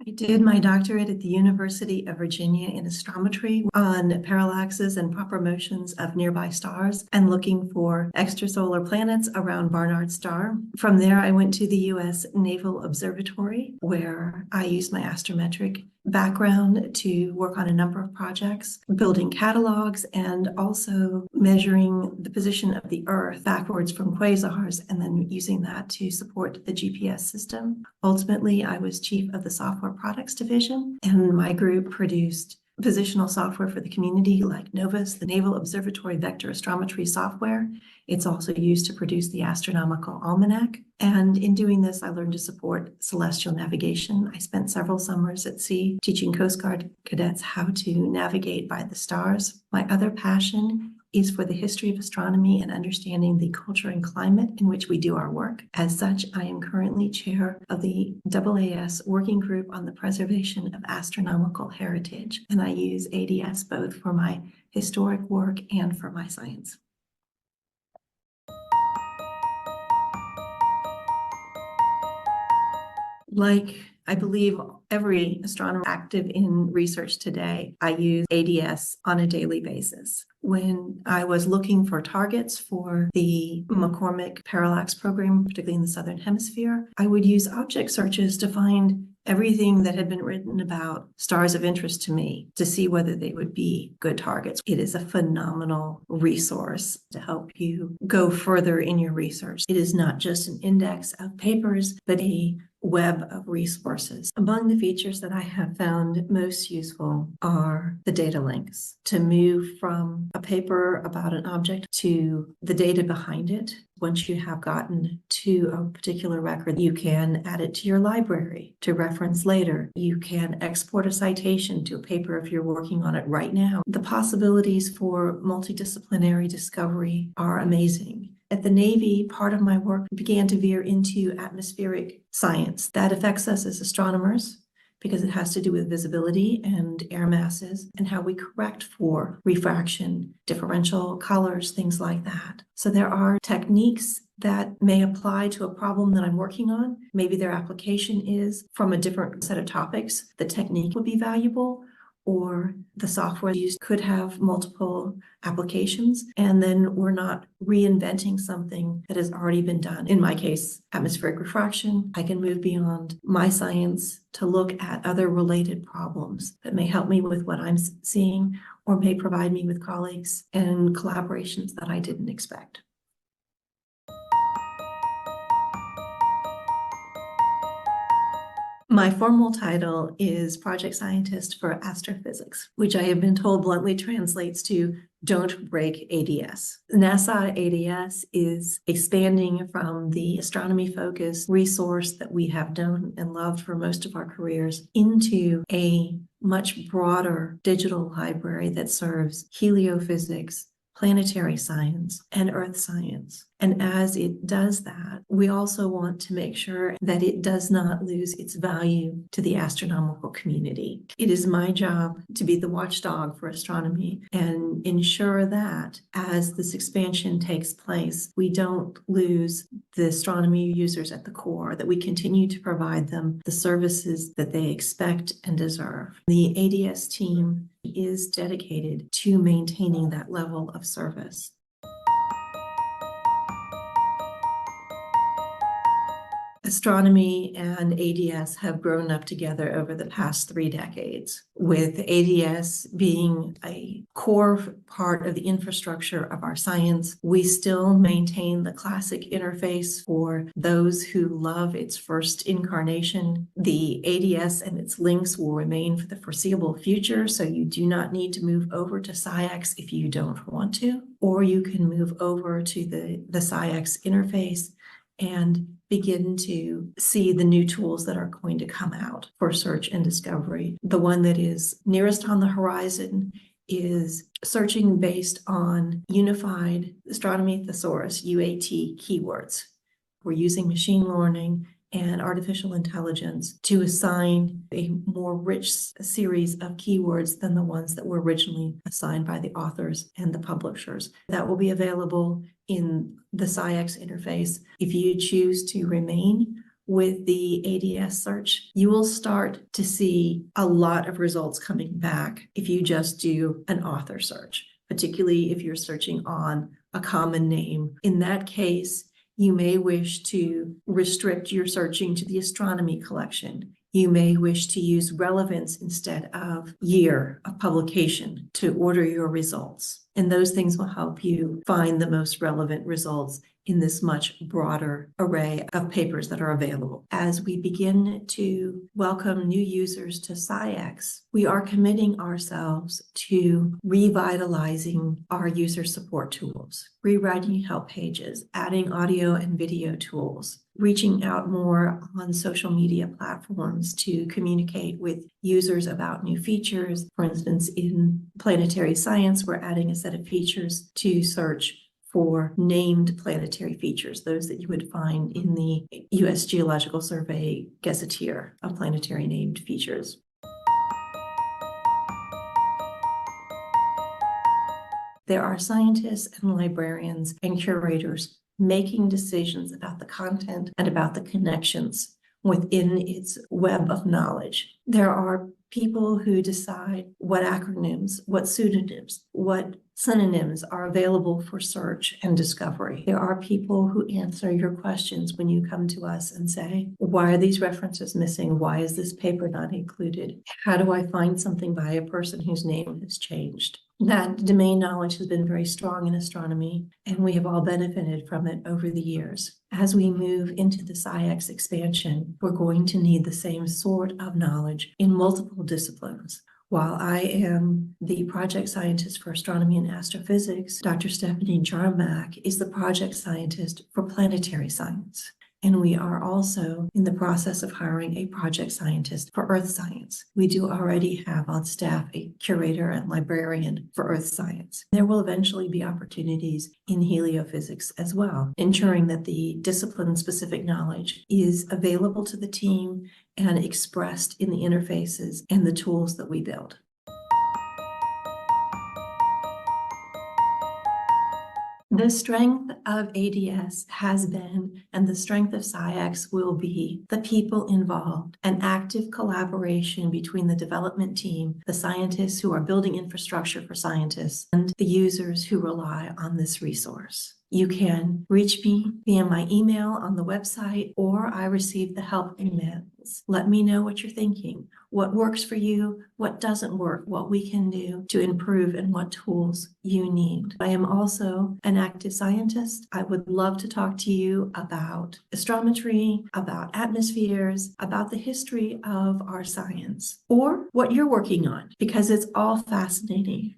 I did my doctorate at the University of Virginia in astrometry on parallaxes and proper motions of nearby stars and looking for extrasolar planets around Barnard's star. From there, I went to the U.S. Naval Observatory, where I used my astrometric background to work on a number of projects, building catalogs and also measuring the position of the Earth backwards from quasars and then using that to support the GPS system. Ultimately, I was chief of the software products division, and my group produced positional software for the community like NOVAS, the Naval Observatory Vector Astrometry software. It's also used to produce the Astronomical Almanac. And in doing this, I learned to support celestial navigation. I spent several summers at sea teaching Coast Guard cadets how to navigate by the stars. My other passion is for the history of astronomy and understanding the culture and climate in which we do our work. As such, I am currently chair of the AAS Working Group on the Preservation of Astronomical Heritage, and I use ADS both for my historic work and for my science. Like I believe every astronomer active in research today, I use ADS on a daily basis. When I was looking for targets for the McCormick Parallax program, particularly in the Southern Hemisphere, I would use object searches to find everything that had been written about stars of interest to me to see whether they would be good targets. It is a phenomenal resource to help you go further in your research. It is not just an index of papers, but a web of resources. Among the features that I have found most useful are the data links to move from a paper about an object to the data behind it. Once you have gotten to a particular record, you can add it to your library to reference later. You can export a citation to a paper if you're working on it right now. The possibilities for multidisciplinary discovery are amazing. At the Navy, part of my work began to veer into atmospheric science. That affects us as astronomers because it has to do with visibility and air masses and how we correct for refraction, differential colors, things like that. So there are techniques that may apply to a problem that I'm working on. Maybe their application is from a different set of topics. The technique would be valuable, or the software used could have multiple applications, and then we're not reinventing something that has already been done. In my case, atmospheric refraction, I can move beyond my science to look at other related problems that may help me with what I'm seeing or may provide me with colleagues and collaborations that I didn't expect. My formal title is Project Scientist for Astrophysics, which I have been told bluntly translates to Don't Break ADS. NASA ADS is expanding from the astronomy-focused resource that we have known and loved for most of our careers into a much broader digital library that serves heliophysics, planetary science, and earth science. And as it does that, we also want to make sure that it does not lose its value to the astronomical community. It is my job to be the watchdog for astronomy and ensure that as this expansion takes place, we don't lose the astronomy users at the core, that we continue to provide them the services that they expect and deserve. The ADS team is dedicated to maintaining that level of service. Astronomy and ADS have grown up together over the past 3 decades, with ADS being a core part of the infrastructure of our science. We still maintain the classic interface for those who love its first incarnation. The ADS and its links will remain for the foreseeable future, so you do not need to move over to SciX if you don't want to, or you can move over to the SciX interface and begin to see the new tools that are going to come out for search and discovery. The one that is nearest on the horizon is searching based on Unified Astronomy Thesaurus, UAT keywords. We're using machine learning and artificial intelligence to assign a more rich series of keywords than the ones that were originally assigned by the authors and the publishers. That will be available in the SciX interface. If you choose to remain with the ADS search, you will start to see a lot of results coming back if you just do an author search, particularly if you're searching on a common name. In that case, you may wish to restrict your searching to the astronomy collection. You may wish to use relevance instead of year of publication to order your results. And those things will help you find the most relevant results in this much broader array of papers that are available. As we begin to welcome new users to SciX, we are committing ourselves to revitalizing our user support tools, rewriting help pages, adding audio and video tools, reaching out more on social media platforms to communicate with users about new features. For instance, in planetary science, we're adding a set of features to search for named planetary features, those that you would find in the U.S. Geological Survey Gazetteer of planetary named features. There are scientists and librarians and curators making decisions about the content and about the connections within its web of knowledge. There are people who decide what acronyms, what pseudonyms, what synonyms are available for search and discovery. There are people who answer your questions when you come to us and say, why are these references missing? Why is this paper not included? How do I find something by a person whose name has changed? That domain knowledge has been very strong in astronomy, and we have all benefited from it over the years. As we move into the SciX expansion, we're going to need the same sort of knowledge in multiple disciplines. While I am the project scientist for astronomy and astrophysics, Dr. Stephanie Jarmack is the project scientist for planetary science. And we are also in the process of hiring a project scientist for earth science. We do already have on staff a curator and librarian for earth science. There will eventually be opportunities in heliophysics as well, ensuring that the discipline-specific knowledge is available to the team and expressed in the interfaces and the tools that we build. The strength of ADS has been, and the strength of SciX will be, the people involved, an active collaboration between the development team, the scientists who are building infrastructure for scientists, and the users who rely on this resource. You can reach me via my email on the website, or I receive the help emails. Let me know what you're thinking, what works for you, what doesn't work, what we can do to improve, and what tools you need. I am also an active scientist. I would love to talk to you about astrometry, about atmospheres, about the history of our science, or what you're working on, because it's all fascinating.